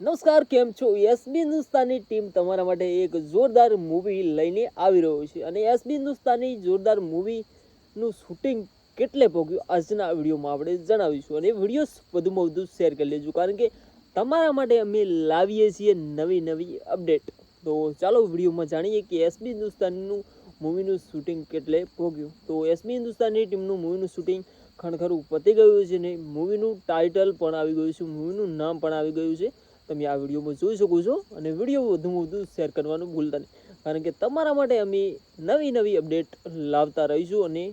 નમસ્કાર, કેમ છો? એસબી હિન્દુસ્તાની ટીમ તમારા માટે એક જોરદાર મૂવી લઈને આવી રહ્યો છે અને એસબી હિન્દુસ્તાની જોરદાર મૂવીનું શૂટિંગ કેટલે પહોંચ્યું આજના વિડીયોમાં આપણે જણાવીશું અને વિડીયો વધુમાં વધુ શેર કરી લેજો, કારણ કે તમારા માટે અમે લાવીએ છીએ નવી નવી અપડેટ. તો ચાલો વિડીયોમાં જાણીએ કે એસબી હિન્દુસ્તાનીનું મૂવીનું શૂટિંગ કેટલે પહોંચ્યું. તો એસબી હિન્દુસ્તાની ટીમનું મૂવીનું શૂટિંગ ખણખરું પતી ગયું છે ને મૂવીનું ટાઇટલ પણ આવી ગયું છે, મૂવીનું નામ પણ આવી ગયું છે. તમે આ વિડીયોમાં જોઈ શકો છો અને વિડીયો વધુમાં વધુ શેર કરવાનું ભૂલતા નહીં, કારણ કે તમારા માટે અમે નવી નવી અપડેટ લાવતા રહીશું અને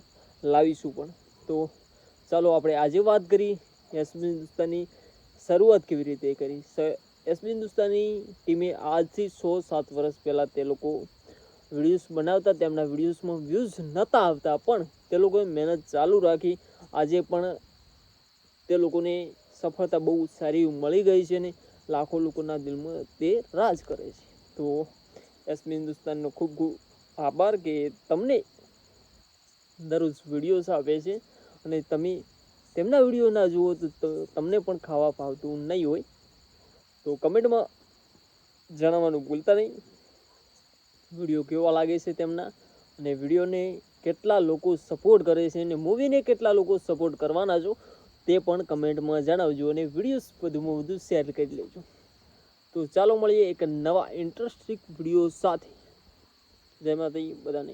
લાવીશું પણ. તો ચાલો આપણે આજે વાત કરી એસબી હિન્દુસ્તાની શરૂઆત કેવી રીતે કરી. એસબી હિન્દુસ્તાની ટીમે આજથી 6-7 વર્ષ પહેલાં તે લોકો વિડીયોઝ બનાવતા, તેમના વિડીયોઝમાં વ્યૂઝ નહોતા આવતા, પણ તે લોકોએ મહેનત ચાલુ રાખી. આજે પણ તે લોકોને સફળતા બહુ સારી મળી ગઈ છે ને લાખો લોકોના દિલમાં તે રાજ કરે છે. તો એસબી હિન્દુસ્તાનનો ખૂબ ખૂબ આભાર કે તમને દરરોજ વિડીયોઝ આપે છે અને તમે તેમના વિડીયો ના જુઓ તો તમને પણ ખાવા ભાવતું નહીં હોય. તો કમેન્ટમાં જણાવવાનું ભૂલતા નહીં વિડીયો કેવા લાગે છે તેમના, અને વિડીયોને કેટલા લોકો સપોર્ટ કરે છે અને મૂવીને કેટલા લોકો સપોર્ટ કરવાના છો તે પણ કમેન્ટમાં જણાવજો અને વિડીયોઝ વધુમાં વધુ શેર કરી લેજો. તો ચાલો મળીએ એક નવા ઇન્ટરેસ્ટિંગ વિડીયો સાથે. જય માતાજી બધાને.